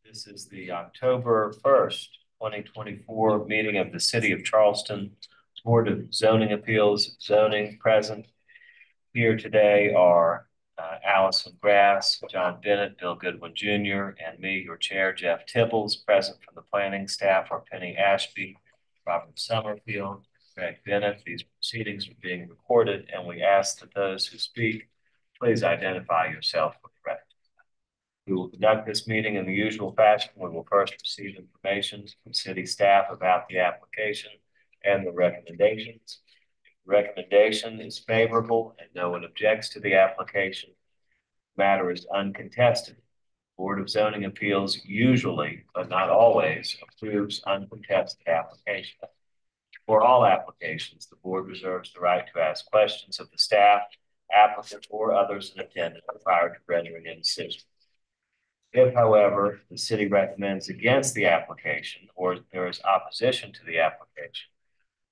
This is the October 1st, 2024 meeting of the City of Charleston Board of Zoning Appeals. Zoning present here today are Allison Grass, John Bennett, Bill Goodwin Jr., and me, your chair, Jeff Tibbles. Present from the planning staff are Penny Ashby, Robert Summerfield, Greg Bennett. These proceedings are being recorded, and we ask that those who speak please identify yourself for the record. We will conduct this meeting in the usual fashion. We will first receive information from city staff about the application and the recommendations. If the recommendation is favorable and no one objects to the application, the matter is uncontested. The Board of Zoning Appeals usually, but not always, approves uncontested applications. For all applications, the board reserves the right to ask questions of the staff, applicant, or others in attendance prior to rendering a decision. If, however, the city recommends against the application or there is opposition to the application,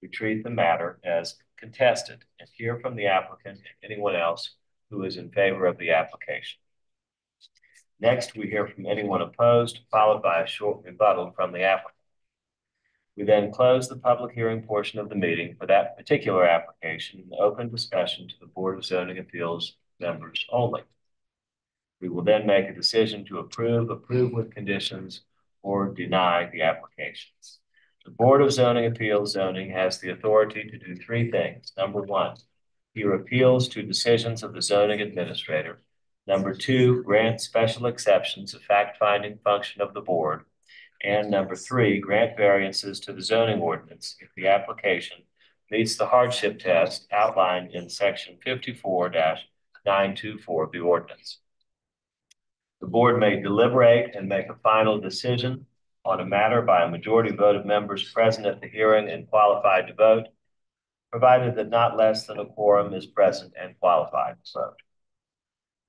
we treat the matter as contested and hear from the applicant and anyone else who is in favor of the application. Next, we hear from anyone opposed, followed by a short rebuttal from the applicant. We then close the public hearing portion of the meeting for that particular application and open discussion to the Board of Zoning Appeals members only. We will then make a decision to approve with conditions, or deny the applications. The Board of Zoning Appeals zoning has the authority to do three things. Number one, hear appeals to decisions of the zoning administrator. Number two, grant special exceptions, a fact-finding function of the board. And number three, grant variances to the zoning ordinance if the application meets the hardship test outlined in section 54-924 of the ordinance. The board may deliberate and make a final decision on a matter by a majority vote of members present at the hearing and qualified to vote, provided that not less than a quorum is present and qualified to vote.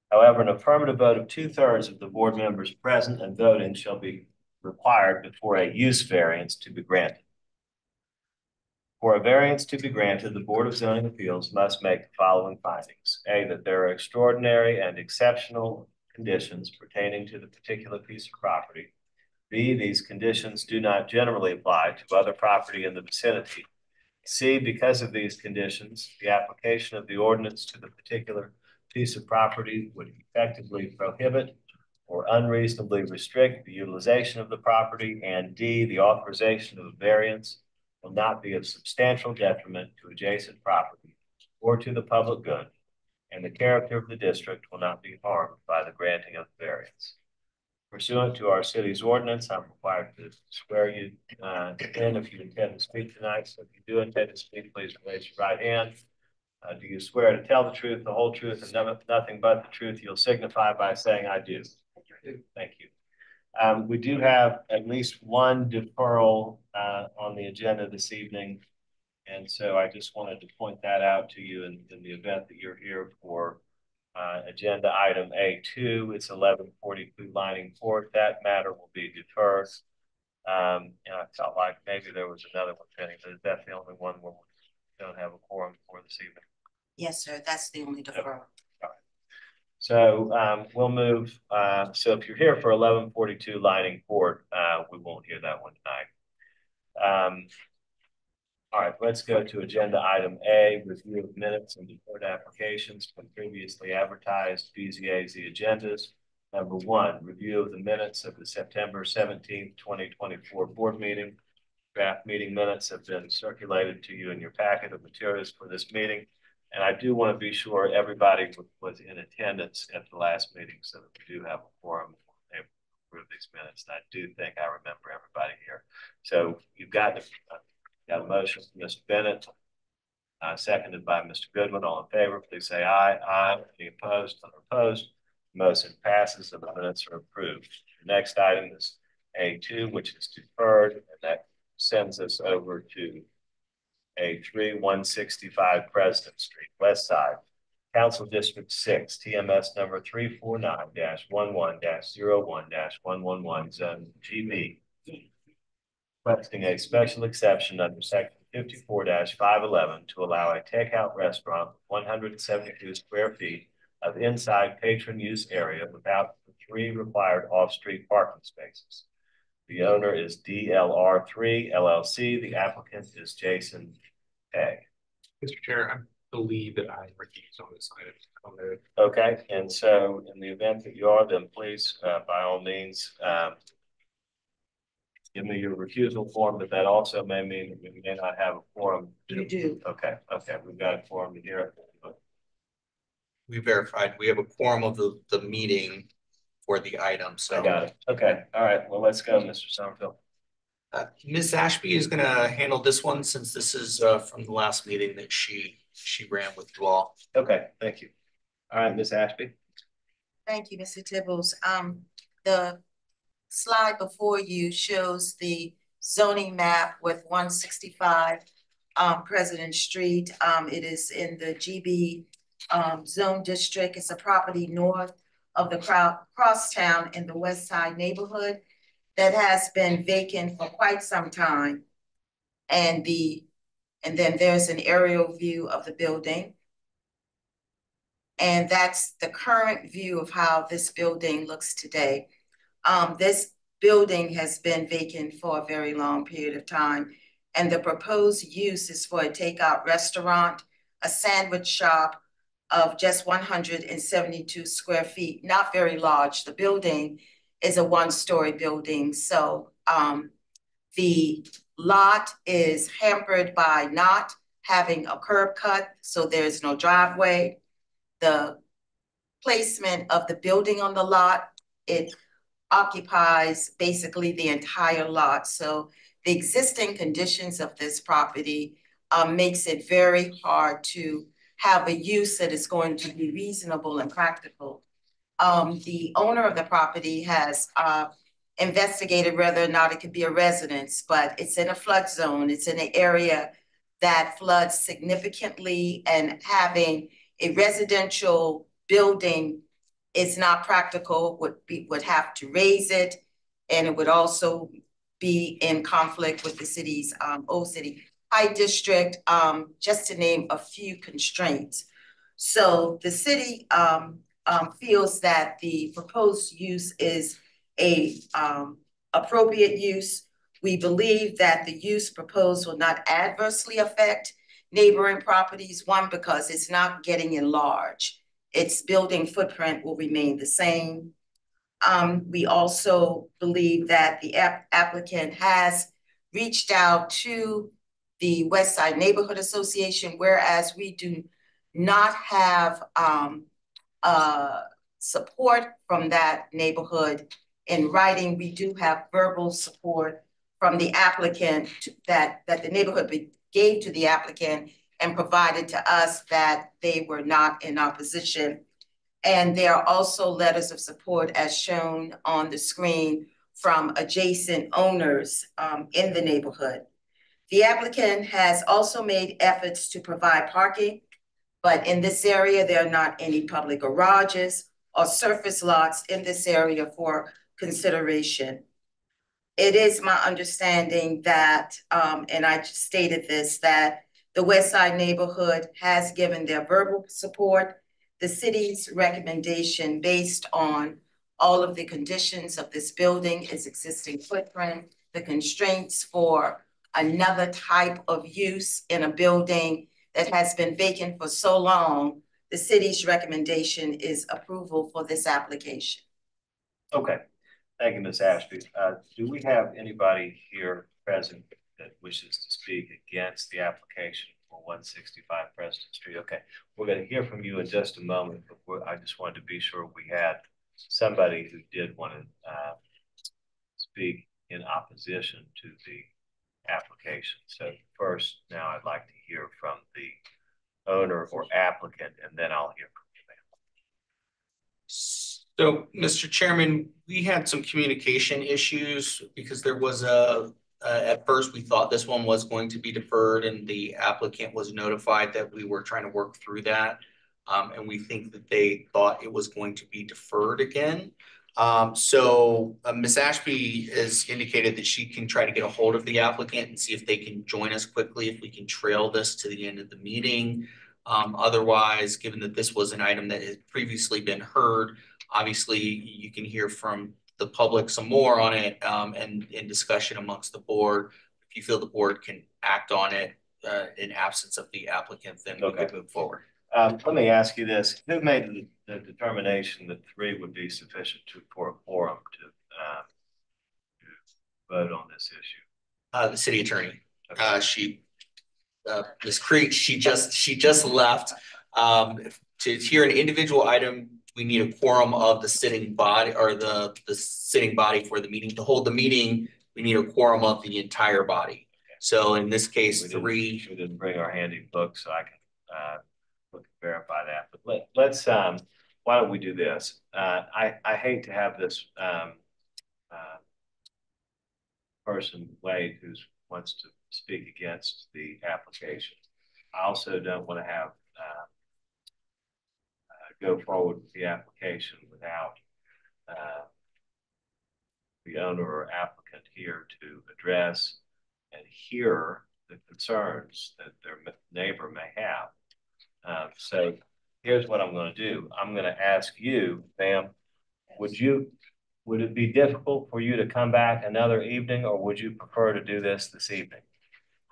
However, an affirmative vote of 2/3 of the board members present and voting shall be required before a use variance to be granted. For a variance to be granted, the Board of Zoning Appeals must make the following findings. A, that there are extraordinary and exceptional conditions pertaining to the particular piece of property. B, these conditions do not generally apply to other property in the vicinity. C, because of these conditions, the application of the ordinance to the particular piece of property would effectively prohibit or unreasonably restrict the utilization of the property. And D, the authorization of a variance will not be of substantial detriment to adjacent property or to the public good, and the character of the district will not be harmed by the granting of the variance. Pursuant to our city's ordinance, I'm required to swear you in if you intend to speak tonight. So if you do intend to speak, please raise your right hand. Do you swear to tell the truth, the whole truth, and nothing but the truth? You'll signify by saying, I do. Thank you. We do have at least one deferral on the agenda this evening. And so I just wanted to point that out to you in the event that you're here for agenda item A2. It's 1142 Lining Court. That matter will be deferred. And I felt like maybe there was another one pending, but is that the only one where we don't have a quorum for this evening? Yes, sir. That's the only deferral. Okay. So we'll move. So if you're here for 1142 Lining Court, we won't hear that one tonight. All right, let's go to agenda item A, review of minutes and deferred applications from previously advertised BZA-Z agendas. Number one, review of the minutes of the September 17th, 2024 board meeting. Draft meeting minutes have been circulated to you in your packet of materials for this meeting. And I do want to be sure everybody was in attendance at the last meeting so that we do have a quorum to approve these minutes. And I do think I remember everybody here. So you've got a motion from Mr. Bennett, seconded by Mr. Goodwin. All in favor, please say aye. Aye. Any opposed? Unopposed. Motion passes and the minutes are approved. The next item is A2, which is deferred, and that sends us over to A3, 165 President Street, West Side, Council District 6, TMS number 349-11-01-111, Zone GB. Requesting a special exception under section 54-511 to allow a takeout restaurant with 172 square feet of inside patron use area without 3 required off-street parking spaces. The owner is DLR3 LLC. The applicant is Jason A. Mr. Chair, I believe that I recused on this item. Okay, and so in the event that you are, then please, by all means, give me your recusal form, but that also may mean that we may not have a quorum. You do. Okay, we've got a quorum here. We verified we have a quorum of the meeting for the item. So I got it. Okay, all right. Well, let's go, Mr. Summerfield. Ms. Ashby is going to handle this one since this is from the last meeting that she ran with you all. Okay, thank you. All right, Ms. Ashby. Thank you, Mr. Tibbles. The slide before you shows the zoning map with 165 President Street. It is in the GB zone district. It's a property north of the crosstown in the West Side neighborhood that has been vacant for quite some time. And then there's an aerial view of the building. And that's the current view of how this building looks today. This building has been vacant for a very long period of time. And the proposed use is for a takeout restaurant, a sandwich shop of just 172 square feet, not very large. The building is a 1-story building. So the lot is hampered by not having a curb cut, so there's no driveway. The placement of the building on the lot, it occupies basically the entire lot. So the existing conditions of this property makes it very hard to have a use that is going to be reasonable and practical. The owner of the property has investigated whether or not it could be a residence, but it's in a flood zone. It's in an area that floods significantly, and having a residential building is not practical, would have to raise it, and it would also be in conflict with the city's Old City High District, just to name a few constraints. So the city feels that the proposed use is a appropriate use. We believe that the use proposed will not adversely affect neighboring properties. One, because it's not getting enlarged. Its building footprint will remain the same. We also believe that the applicant has reached out to the West Side Neighborhood Association, whereas we do not have support from that neighborhood in writing. We do have verbal support from the applicant that the neighborhood gave to the applicant and provided to us that they were not in opposition. And there are also letters of support as shown on the screen from adjacent owners in the neighborhood. The applicant has also made efforts to provide parking, but in this area, there are not any public garages or surface lots in this area for consideration. It is my understanding that, and I stated this, that the West Side neighborhood has given their verbal support. The city's recommendation based on all of the conditions of this building, its existing footprint, the constraints for another type of use in a building that has been vacant for so long, the city's recommendation is approval for this application. Okay, thank you, Ms. Ashby. Do we have anybody here present that wishes to speak against the application for 165 President Street? Okay, we're going to hear from you in just a moment, but I just wanted to be sure we had somebody who did want to speak in opposition to the application. So first, now I'd like to hear from the owner or applicant, and then I'll hear from you, ma'am. So, Mr. Chairman, we had some communication issues because there was at first we thought this one was going to be deferred, and the applicant was notified that we were trying to work through that. And we think that they thought it was going to be deferred again. Ms. Ashby has indicated that she can try to get a hold of the applicant and see if they can join us quickly, if we can trail this to the end of the meeting. Otherwise, given that this was an item that had previously been heard, obviously you can hear from the public some more on it, and in discussion amongst the board. If you feel the board can act on it in absence of the applicant, then we could move forward. Let me ask you this. Who made the determination that 3 would be sufficient for a quorum to vote on this issue? The city attorney. Okay. Ms. Creech, she just left. To hear an individual item, we need a quorum of the sitting body, or the sitting body for the meeting. To hold the meeting, we need a quorum of the entire body. So in this case, we didn't bring our handy book, so I can verify that. But let's why don't we do this? I hate to have this person wait who wants to speak against the application. I also don't want to have go forward with the application without the owner or applicant here to address and hear the concerns that their neighbor may have. So here's what I'm going to do. I'm going to ask you, ma'am, would it be difficult for you to come back another evening, or would you prefer to do this evening?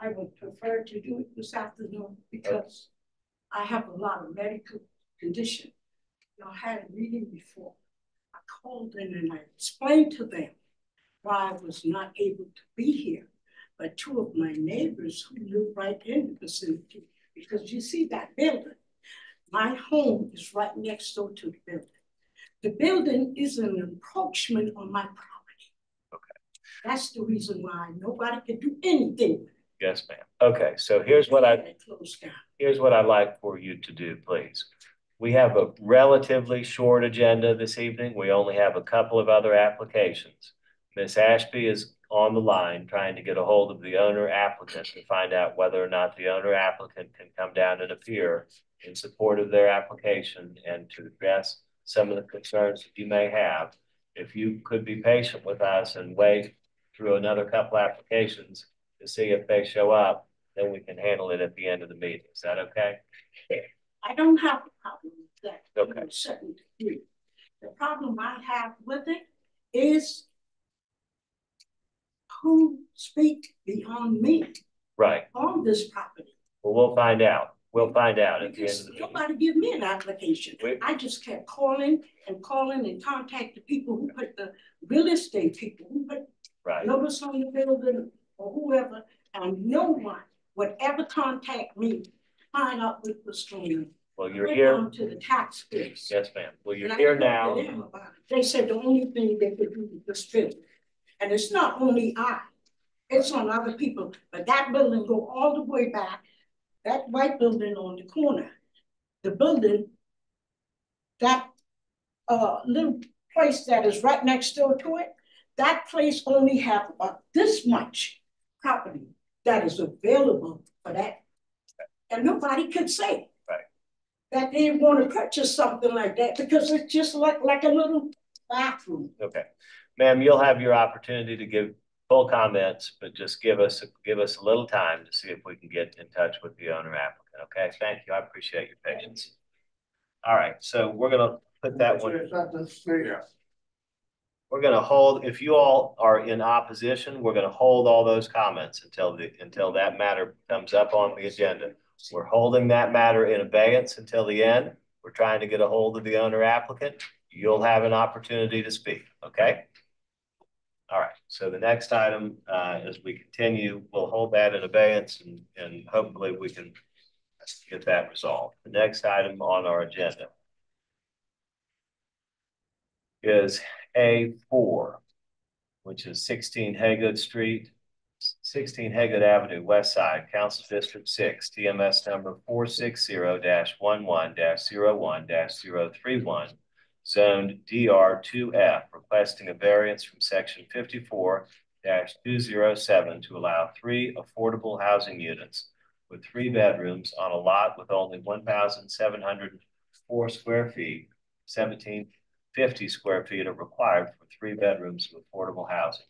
I would prefer to do it this afternoon because I have a lot of medical condition. I had a meeting before. I called in and I explained to them why I was not able to be here. But 2 of my neighbors who live right in the vicinity, because you see that building, my home is right next door to the building. The building is an encroachment on my property. Okay. That's the reason why nobody can do anything with it. Yes, ma'am. Okay, so here's what I'd like for you to do, please. We have a relatively short agenda this evening. We only have a couple of other applications. Ms. Ashby is on the line trying to get a hold of the owner applicant to find out whether or not the owner applicant can come down and appear in support of their application and to address some of the concerns that you may have. If you could be patient with us and wait through another couple applications to see if they show up, then we can handle it at the end of the meeting. Is that okay? I don't have a problem with that. Okay. To a certain degree. The problem I have with it is who speak beyond me. Right. On this property. Well, we'll find out. We'll find out at the end of the meeting. Nobody give me an application. I just kept calling and contact the people who put the real estate people who put notice on the building or whoever, and no one would ever contact me to find out what was going on. Well, you're here. To the taxpayers. Yes, ma'am. Well, you're here now. They said the only thing they could do was build. And it's not only I, it's on other people. But that building go all the way back. That white building on the corner, the building, that little place that is right next door to it, that place only have about this much property that is available for that. And nobody could say that they want to purchase something like that because it's just like a little bathroom. Okay. Ma'am, you'll have your opportunity to give full comments, but just give us a little time to see if we can get in touch with the owner applicant. Okay, thank you. I appreciate your patience. All right, so we're gonna put that one. We're gonna hold. If you all are in opposition, we're gonna hold all those comments until that matter comes up on the agenda. We're holding that matter in abeyance until the end. We're trying to get a hold of the owner applicant. You'll have an opportunity to speak. Okay. All right, so the next item, as we continue, we'll hold that in abeyance and hopefully we can get that resolved. The next item on our agenda is A4, which is 16 Haygood Street, 16 Haygood Avenue, West Side, Council District 6, TMS number 460-11-01-031, zoned DR2F, requesting a variance from section 54-207 to allow 3 affordable housing units with 3 bedrooms on a lot with only 1,704 square feet. 1,750 square feet are required for 3 bedrooms of affordable housing.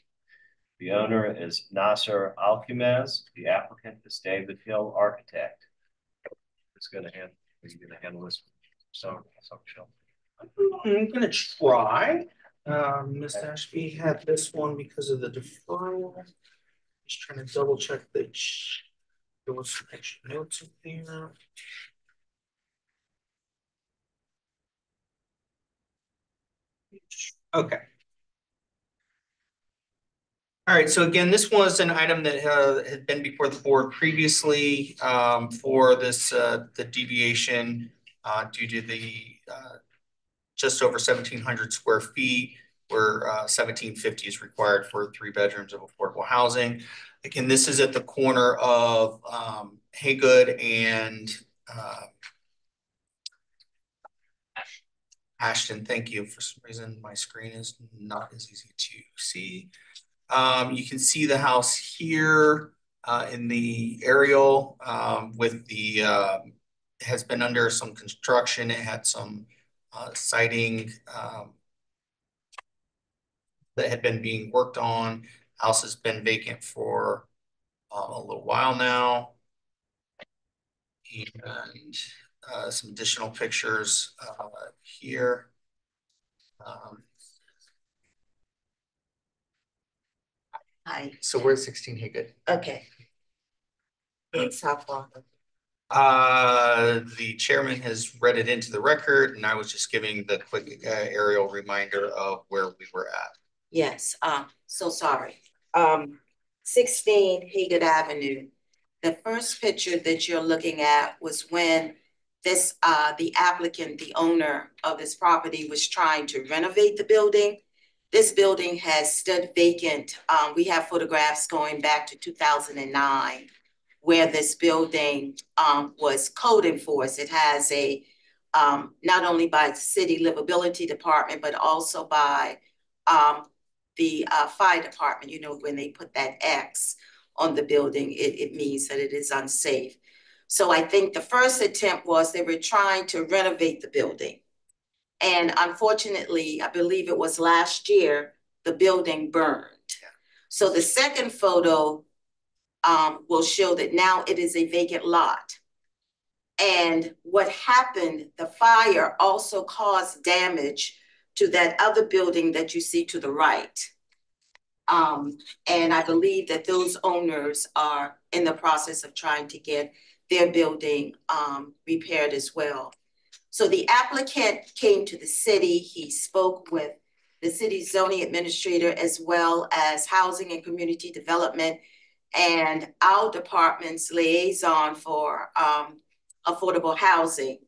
The owner is Nasser Alquimez. The applicant is David Hill Architect. is going to handle. Are you going to handle this? So, Michelle. I'm gonna try. Ms. Ashby had this one because of the deferral. Just trying to double check that there was some extra notes in there. Okay. All right, so again, this was an item that had been before the board previously for this the deviation due to the just over 1,700 square feet, where 1,750 is required for 3 bedrooms of affordable housing. Again, this is at the corner of Haygood and Ashton. Thank you. For some reason, my screen is not as easy to see. You can see the house here in the aerial with the has been under some construction. It had some siding that had been being worked on. House has been vacant for a little while now. And some additional pictures here. Hi. So we're at 16 Haygood. Okay. It's how far? The chairman has read it into the record, and I was just giving the quick aerial reminder of where we were at. Yes, so sorry. 16 Haygood Avenue. The first picture that you're looking at was when this, the applicant, the owner of this property, was trying to renovate the building. This building has stood vacant. We have photographs going back to 2009, where this building was code enforced. It has a, not only by the city livability department, but also by the fire department. You know, when they put that X on the building, it means that it is unsafe. So I think the first attempt was they were trying to renovate the building. And unfortunately, I believe it was last year, the building burned. So the second photo will show that now it is a vacant lot. And what happened, the fire also caused damage to that other building that you see to the right. And I believe that those owners are in the process of trying to get their building repaired as well. So the applicant came to the city. He spoke with the city's zoning administrator, as well as housing and community development, and our department's liaison for affordable housing.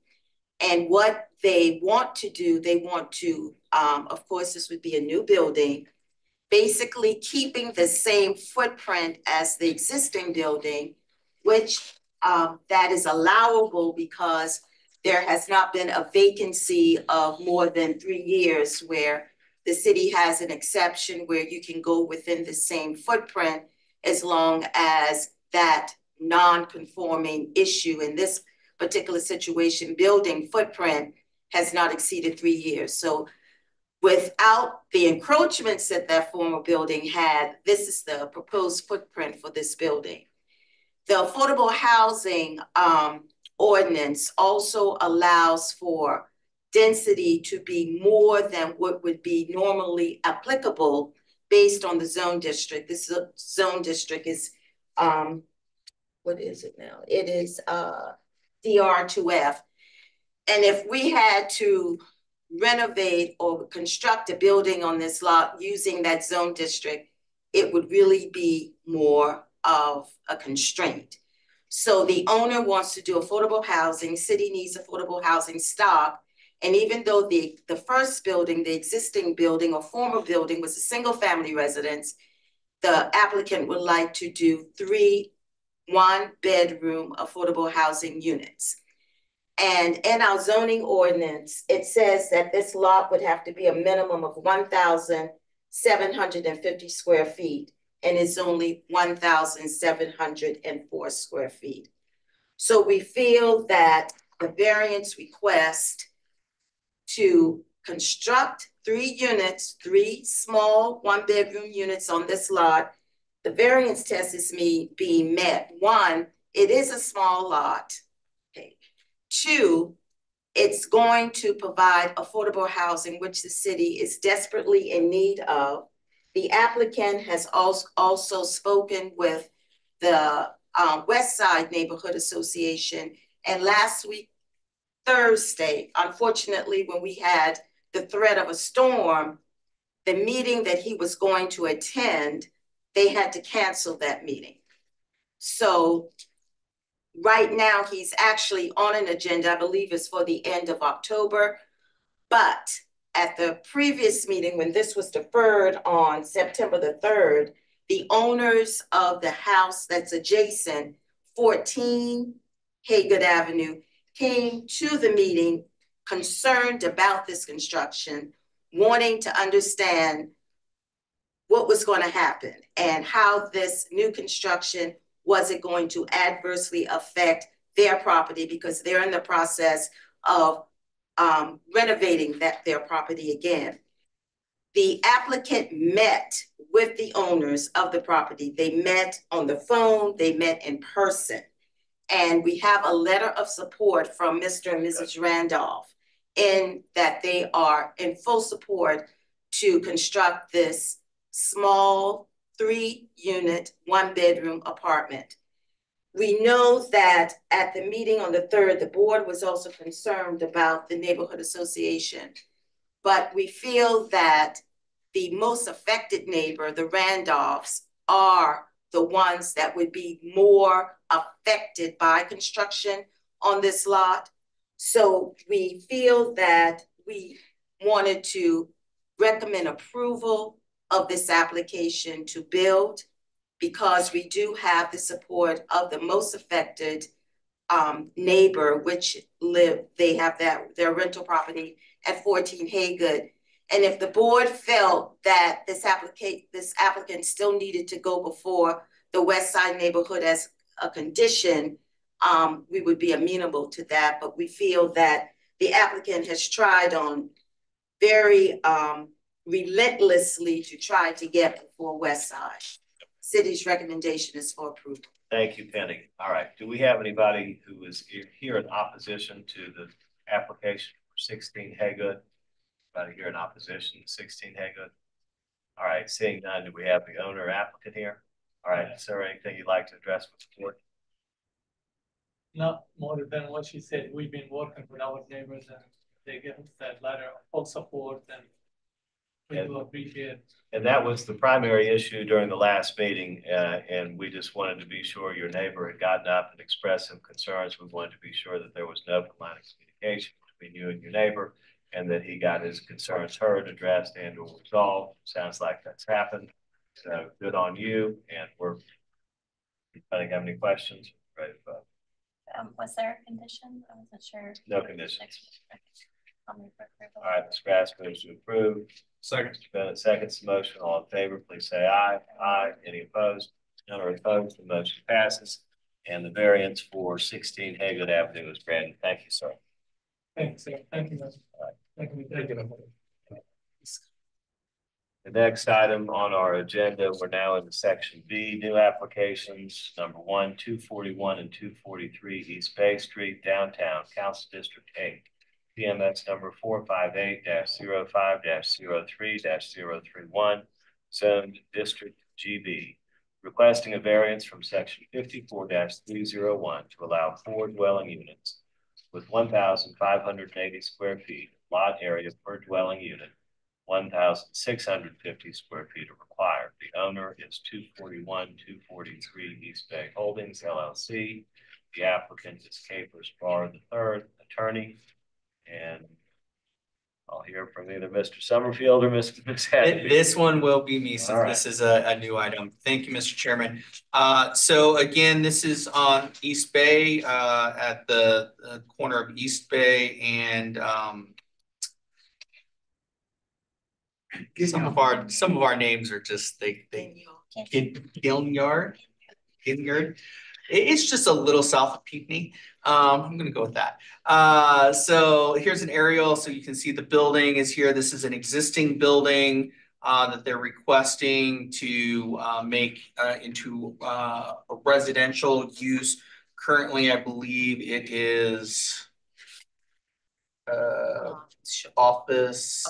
And what they want to do, they want to, of course, this would be a new building, basically keeping the same footprint as the existing building, which that is allowable because there has not been a vacancy of more than 3 years, where the city has an exception where you can go within the same footprint as long as that non-conforming issue in this particular situation, building footprint, has not exceeded 3 years. So without the encroachments that that former building had, this is the proposed footprint for this building. The affordable housing ordinance also allows for density to be more than what would be normally applicable based on the zone district. This zone district is, what is it now? It is DR2F. And if we had to renovate or construct a building on this lot using that zone district, it would really be more of a constraint. So the owner wants to do affordable housing, city needs affordable housing stock. And even though the first building, the existing building or former building was a single family residence, the applicant would like to do 3 one-bedroom affordable housing units. And in our zoning ordinance, it says that this lot would have to be a minimum of 1,750 square feet, and it's only 1,704 square feet. So we feel that the variance request to construct 3 units, 3 small one-bedroom units on this lot, the variance test is being met. One, it is a small lot. Okay. Two, it's going to provide affordable housing, which the city is desperately in need of. The applicant has also spoken with the West Side Neighborhood Association. And last week, Thursday, unfortunately, when we had the threat of a storm, the meeting that he was going to attend, they had to cancel that meeting. So right now, he's actually on an agenda, I believe it's for the end of October. But at the previous meeting, when this was deferred on September the 3rd, the owners of the house that's adjacent, 14 Haygood Avenue, came to the meeting concerned about this construction, wanting to understand what was going to happen and how this new construction was it going to adversely affect their property, because they're in the process of renovating their property again. The applicant met with the owners of the property. They met on the phone, they met in person. And we have a letter of support from Mr. and Mrs. Randolph in that they are in full support to construct this small 3-unit, 1-bedroom apartment. We know that at the meeting on the 3rd, the board was also concerned about the neighborhood association, but we feel that the most affected neighbor, the Randolphs, are the ones that would be more affected by construction on this lot. So we feel that we wanted to recommend approval of this application to build, because we do have the support of the most affected neighbor, which they have their rental property at 14 Haygood. And if the board felt that this applicant still needed to go before the West Side neighborhood as a condition, we would be amenable to that. But we feel that the applicant has tried on very relentlessly to try to get before West Side. City's recommendation is for approval. Thank you, Penny. All right. Do we have anybody who is here in opposition to the application for 16 Haygood? Anybody here in opposition to 16 Haygood? All right. Seeing none, do we have the owner applicant here? All right. Is there anything you'd like to address with the board? Not more than what she said. We've been working with our neighbors and they give us that letter of full support, and we do appreciate. And that was the primary issue during the last meeting, and we just wanted to be sure your neighbor had gotten up and expressed some concerns. We wanted to be sure that there was no line of communication between you and your neighbor, and that he got his concerns heard, addressed, and or resolved. Sounds like that's happened. So good on you. And I think have any questions? Ready to vote. Was there a condition? I wasn't sure. No conditions. I'll move for approval. All right, Ms. Grass moves to approve. Second. Mr. Bennett seconds the motion. All in favor, please say aye. Aye. Any opposed? None are opposed. The motion passes. And the variance for 16 Haygood Avenue is granted. Thank you, sir. Thanks, sir. Thank you. Thank you. Thank you. The next item on our agenda, we're now in the section B, new applications, number 1, 241 and 243 East Bay Street, downtown, Council District 8. PMS number 458-05-03-031, zoned District GB, requesting a variance from section 54-301 to allow 4 dwelling units with 1,580 square feet lot area per dwelling unit. 1,650 square feet are required. The owner is 241-243 East Bay Holdings, LLC. The applicant is Capers Barr III, attorney. And I'll hear from either Mr. Summerfield or Ms. Hadley. This one will be me, since Right. This is a new item. Thank you, Mr. Chairman. So again, this is on East Bay, at the corner of East Bay and some of our names are just Gilnyard. It's just a little south of Peakney. I'm gonna go with that. So here's an aerial, so you can see the building is here. This is an existing building that they're requesting to make into a residential use. Currently, I believe it is office.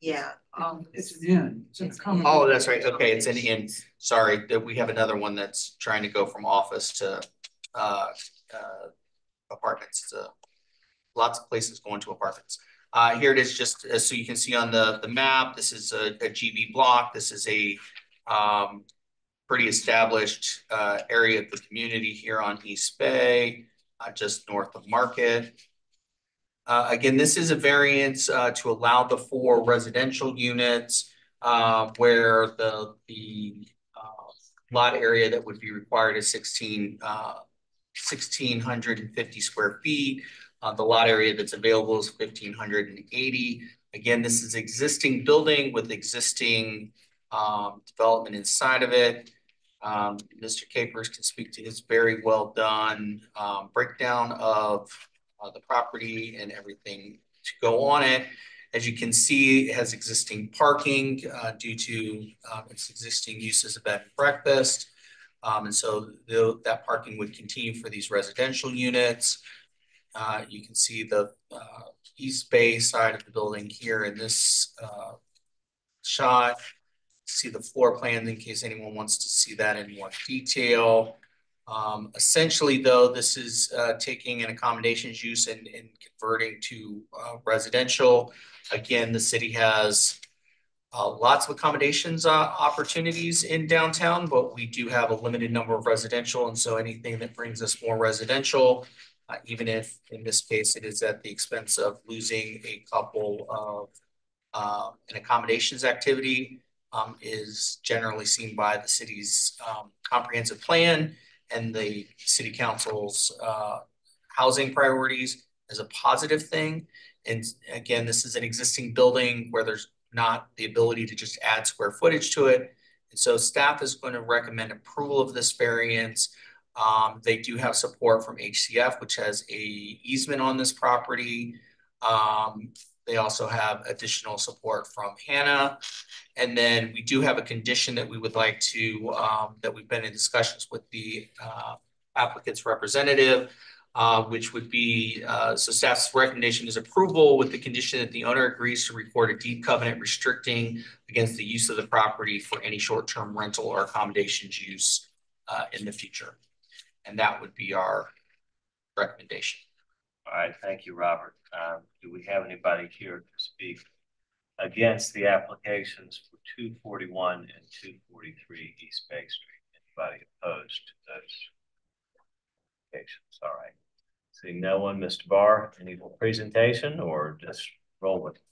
Yeah. It's an inn. It's an accommodation. Oh, that's right. Okay, it's an inn. Sorry, that we have another one that's trying to go from office to apartments. It's lots of places going to apartments. Here it is, just so you can see on the map. This is a GB block. This is a pretty established area of the community here on East Bay, just north of Market. Again, this is a variance to allow the 4 residential units where the lot area that would be required is 1,650 square feet. The lot area that's available is 1,580. Again, this is existing building with existing development inside of it. Mr. Capers can speak to his very well done breakdown of the property and everything to go on it. As you can see, it has existing parking due to its existing use as a bed and breakfast. And so that parking would continue for these residential units. You can see the East Bay side of the building here in this shot. See the floor plans in case anyone wants to see that in more detail. Essentially, though, this is taking an accommodations use and converting to residential. Again, the city has lots of accommodations opportunities in downtown, but we do have a limited number of residential. And so anything that brings us more residential, even if in this case it is at the expense of losing a couple of an accommodations activity, is generally seen by the city's comprehensive plan and the city council's housing priorities as a positive thing. And again, this is an existing building where there's not the ability to just add square footage to it. And so staff is going to recommend approval of this variance. They do have support from HCF, which has a easement on this property. They also have additional support from Hannah. And then we do have a condition that we would like to, that we've been in discussions with the applicant's representative, which would be, so staff's recommendation is approval with the condition that the owner agrees to record a deed covenant restricting against the use of the property for any short-term rental or accommodations use in the future. And that would be our recommendation. All right, thank you, Robert. Do we have anybody here to speak against the applications for 241 and 243 East Bay Street? Anybody opposed to those applications? All right. Seeing no one, Mr. Barr, any presentation or just roll with it?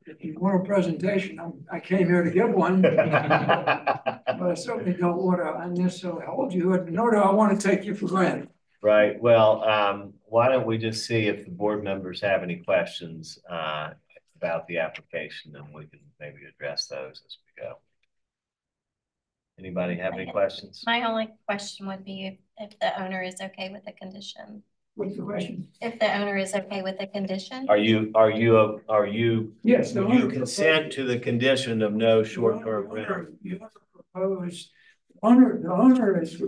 If you want a presentation, I came here to give one, but I certainly don't want to unnecessarily hold you, nor do I want to take you for granted. Right. Well, why don't we just see if the board members have any questions about the application, and we can maybe address those as we go. Anybody have any questions? My only question would be if the owner is okay with the condition. What's the question? If the owner is okay with the condition? Are you Yes, do you consent to the condition of no short-term rental? You have to propose, the owner is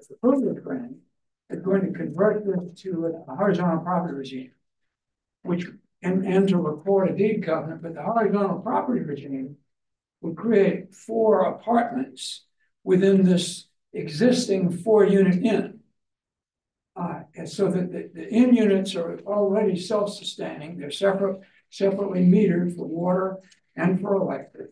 proposing plan is going to convert this to a horizontal property regime, which and to record a deed covenant, but the horizontal property regime would create 4 apartments within this existing 4-unit inn. And so that the inn units are already self-sustaining. They're separately metered for water and for electric.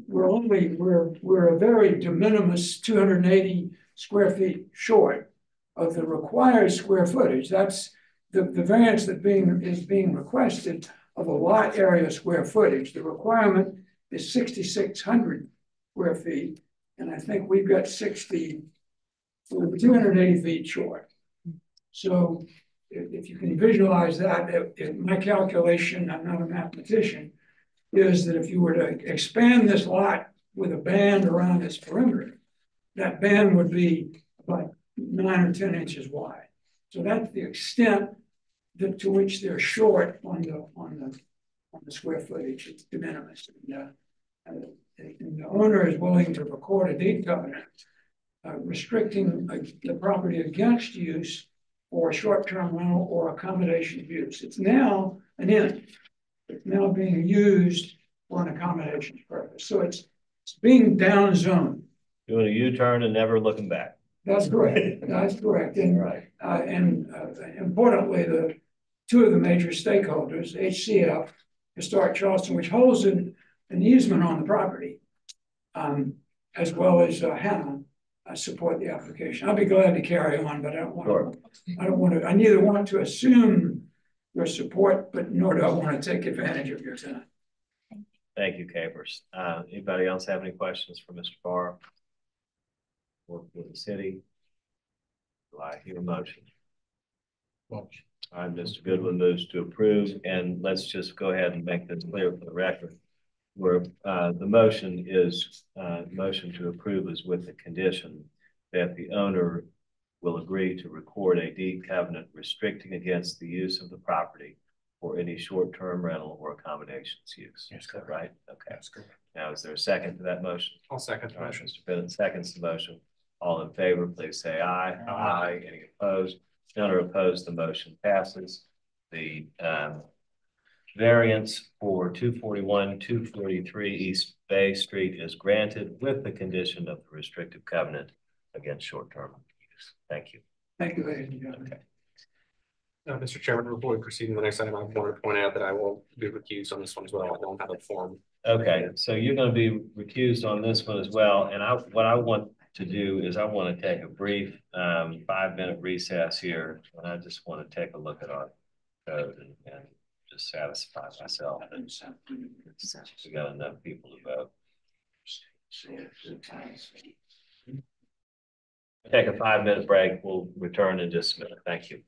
We're a very de minimis 280 square feet short of the required square footage. That's the variance that is being requested of a lot area square footage. The requirement is 6,600 square feet, and I think we've got 60. So we're 280 feet short. So if you can visualize that, if my calculation, I'm not a mathematician, is that if you were to expand this lot with a band around its perimeter, that band would be about 9 or 10 inches wide. So that's the extent to which they're short on the square footage. It's de minimis. And the owner is willing to record a deed covenant restricting the property against use or short-term rental or accommodation use. It's now an inn. It's now being used for an accommodations purpose. So it's being down zoned. Doing a U-turn and never looking back. That's correct. That's correct. And, Right. Importantly, the two of the major stakeholders, HCF, Historic Charleston, which holds an easement on the property, as well as Hannah, support the application. I'll be glad to carry on, but I don't want Sure. to. I don't want to. I neither want to assume your support, but nor do I want to take advantage of your time. Thank you, Capers. Anybody else have any questions for Mr. Barr or for the city? Do I hear a motion? All right, Mr. Goodwin moves to approve, and let's just go ahead and make this clear for the record. Where the motion to approve is with the condition that the owner will agree to record a deed covenant restricting against the use of the property for any short-term rental or accommodations use. Is that right? Okay. That's correct. Now, is there a second to that motion? I'll second the motion. Mr. Bennett seconds the motion. All in favor, please say aye. Aye. Any opposed? None are opposed. The motion passes. The variance for 241, 243 East Bay Street is granted with the condition of the restrictive covenant against short-term use. Thank you. Thank you, ladies and gentlemen. Okay. Mr. Chairman, before we proceed to the next item, I wanted to point out that I will be recused on this one as well. I don't have a form. Okay, so you're going to be recused on this one as well. And what I want to do is I want to take a brief 5-minute recess here. And I just want to take a look at our code and just satisfy myself that we got enough people to vote. Take a 5-minute break. We'll return in just a minute. Thank you.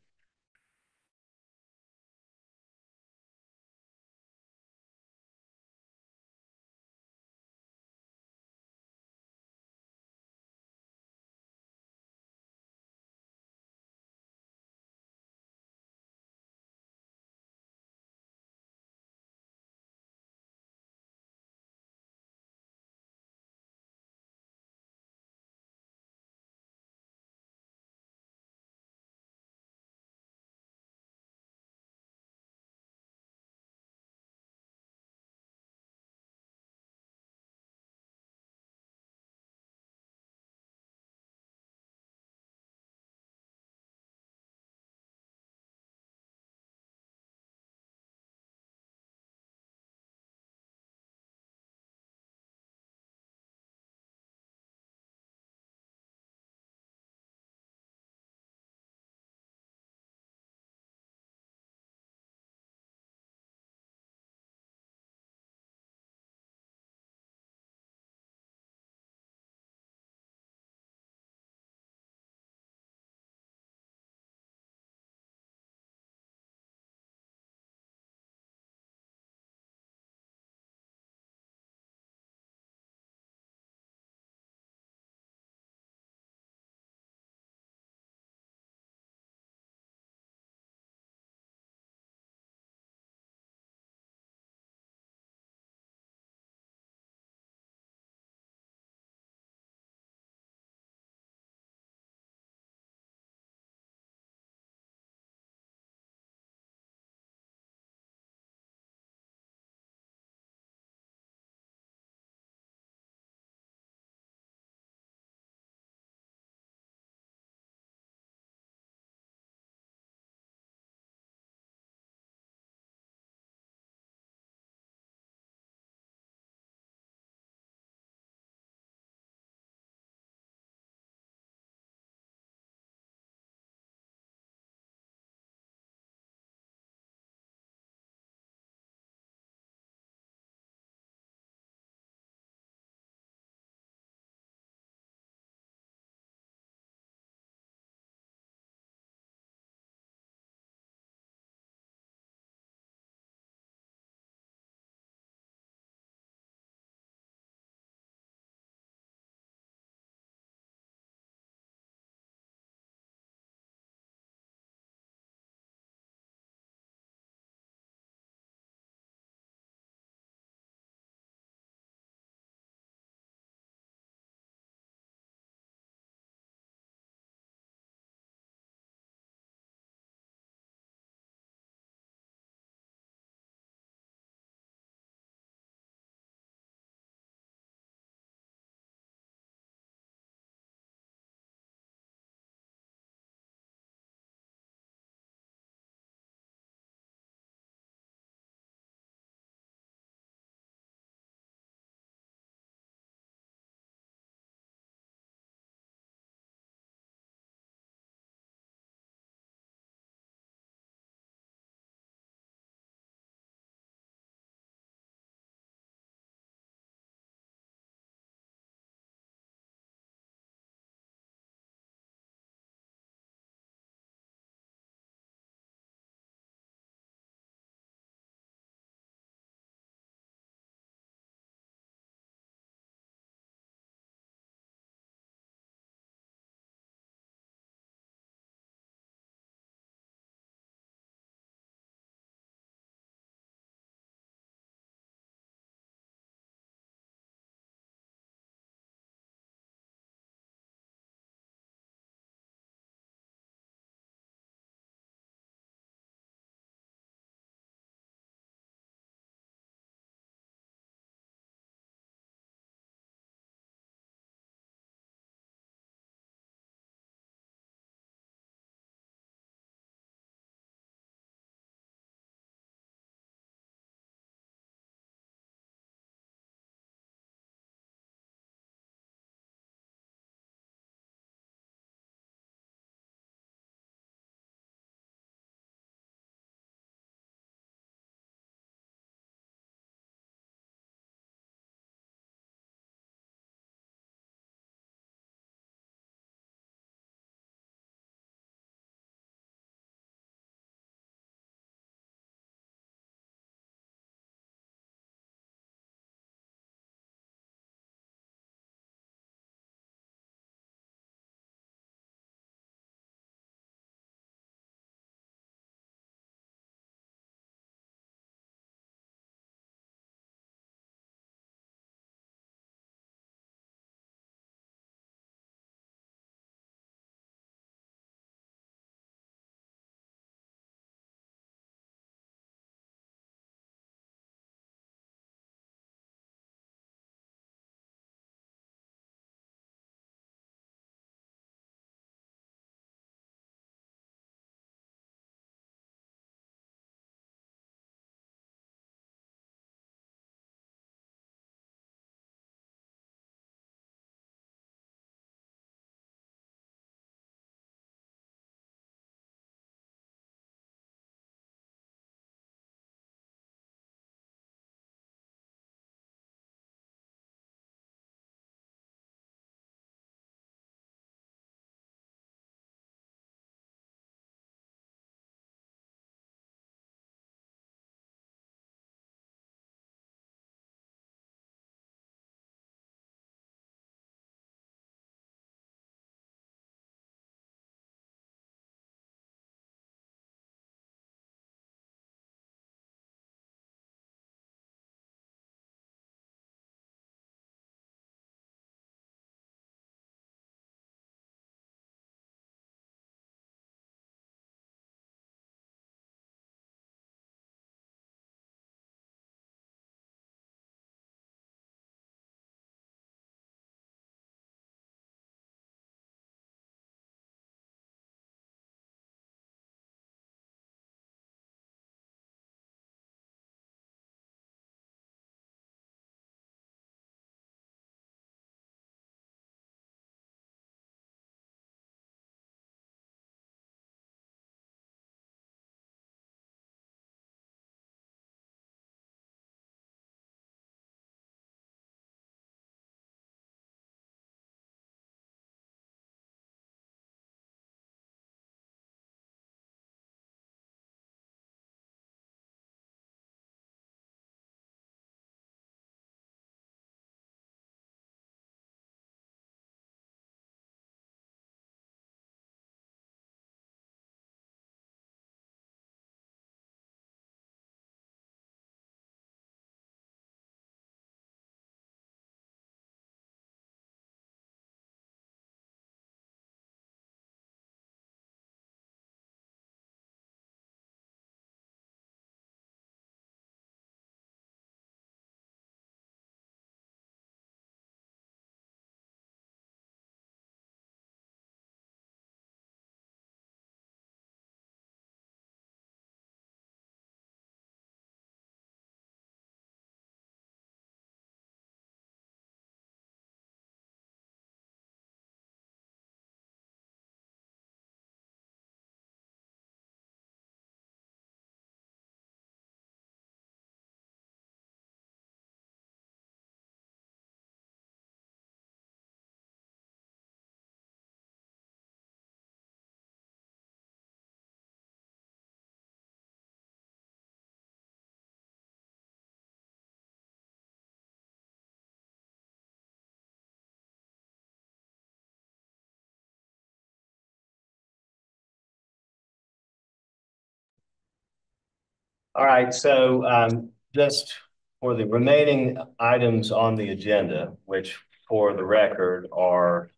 All right, so just for the remaining items on the agenda, which for the record are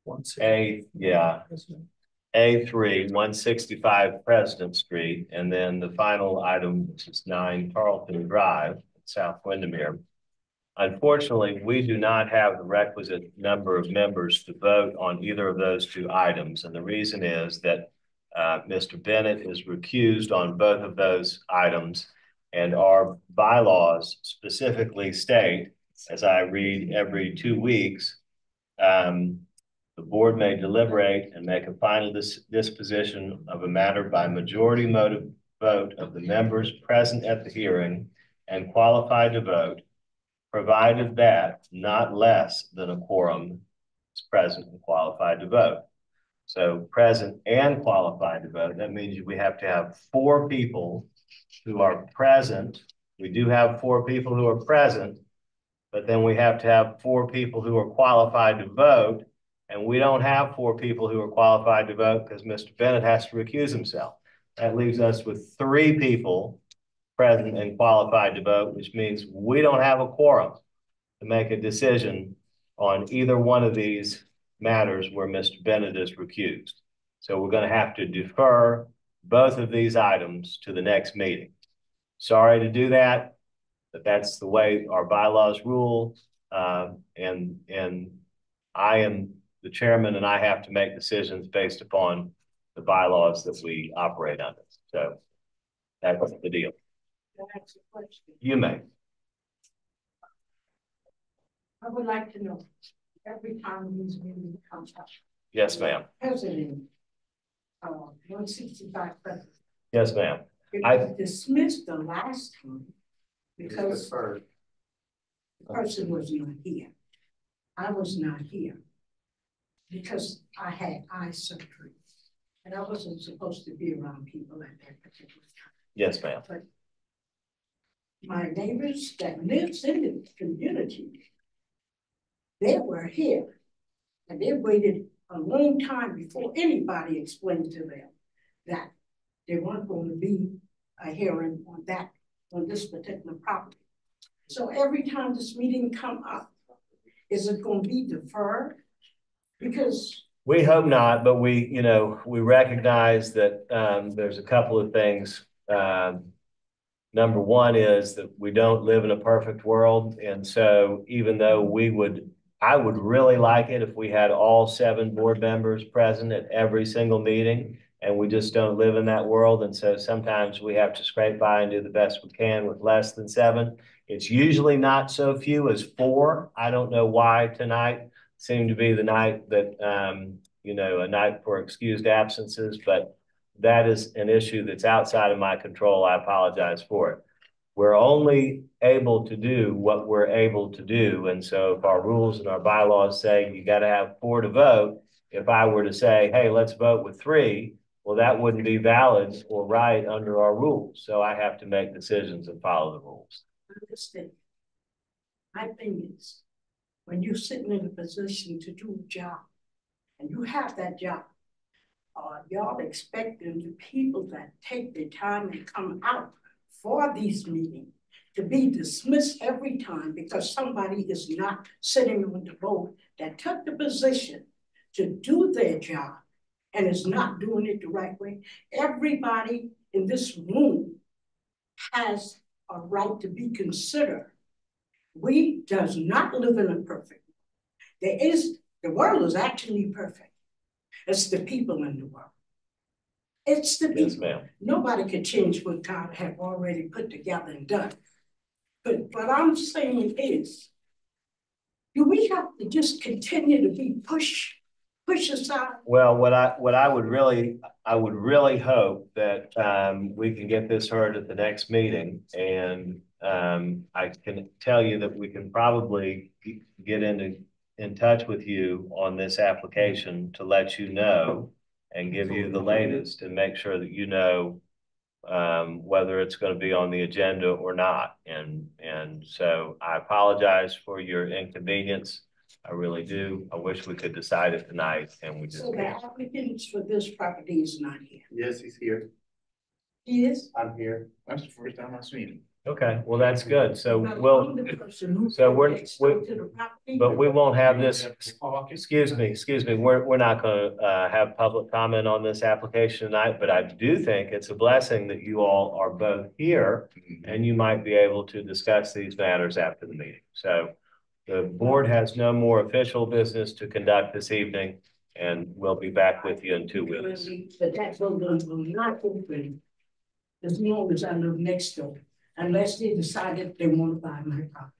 A3, 165 President Street, and then the final item, which is 9 Tarleton Drive, South Windermere. Unfortunately, we do not have the requisite number of members to vote on either of those two items. And the reason is that Mr. Bennett is recused on both of those items. And our bylaws specifically state, as I read every 2 weeks, the board may deliberate and make a final disposition of a matter by majority vote of the members present at the hearing and qualified to vote, provided that not less than a quorum is present and qualified to vote. So present and qualified to vote, that means we have to have 4 people who are present. We do have 4 people who are present, but then we have to have 4 people who are qualified to vote. And we don't have 4 people who are qualified to vote because Mr. Bennett has to recuse himself. That leaves us with 3 people present and qualified to vote, which means we don't have a quorum to make a decision on either one of these matters where Mr. Bennett is recused. So we're going to have to defer both of these items to the next meeting. Sorry to do that, but that's the way our bylaws rule. And I am the chairman and I have to make decisions based upon the bylaws that we operate under. So that's the deal. Can I ask a question? You may. I would like to know, every time these meetings come up. Yes, ma'am. President, 165 president. Yes, ma'am. I dismissed the last time because the person was not here. I was not here because I had eye surgery and I wasn't supposed to be around people at that particular time. Yes, ma'am. But my neighbors that lives in the community, they were here and they waited a long time before anybody explained to them that there weren't going to be a hearing on this particular property. So every time this meeting come up, is it going to be deferred? Because we hope not, but we recognize that there's a couple of things. Number one is that we don't live in a perfect world. And so even though I would really like it if we had all 7 board members present at every single meeting, and we just don't live in that world. And so sometimes we have to scrape by and do the best we can with less than 7. It's usually not so few as 4. I don't know why tonight seemed to be the night that, a night for excused absences, but that is an issue that's outside of my control. I apologize for it. We're only able to do what we're able to do. And so if our rules and our bylaws say you got to have 4 to vote, if I were to say, hey, let's vote with 3, well, that wouldn't be valid or right under our rules. So I have to make decisions and follow the rules. I understand. My thing is, when you're sitting in a position to do a job, and you have that job, y'all expecting the people that take the time and come out for these meetings to be dismissed every time because somebody is not sitting on the board that took the position to do their job and is not doing it the right way. Everybody in this room has a right to be considered. We does not live in a perfect world. The world is actually perfect. It's the people in the world. It's the people. Yes, ma'am. Nobody can change what God have already put together and done. But what I'm saying is, do we have to just continue to be pushed aside? Well, what I would really hope that we can get this heard at the next meeting, and I can tell you that we can probably get in touch with you on this application to let you know and give you the latest and make sure that you know whether it's going to be on the agenda or not. And so I apologize for your inconvenience. I really do. I wish we could decide it tonight and we just So the can't. applicant for this property is not here. Yes, he's here. He is? I'm here. That's the first time I've seen him. Okay, well, that's good. So Well, we'll, I'm the person who so we're- next door to the property. but we won't have this, excuse me, we're not gonna have public comment on this application tonight, but I do think it's a blessing that you all are both here and you might be able to discuss these matters after the meeting. So the board has no more official business to conduct this evening, and we'll be back with you in 2 weeks. But that building will not open as long as I live next door, unless they decided they want to buy my property.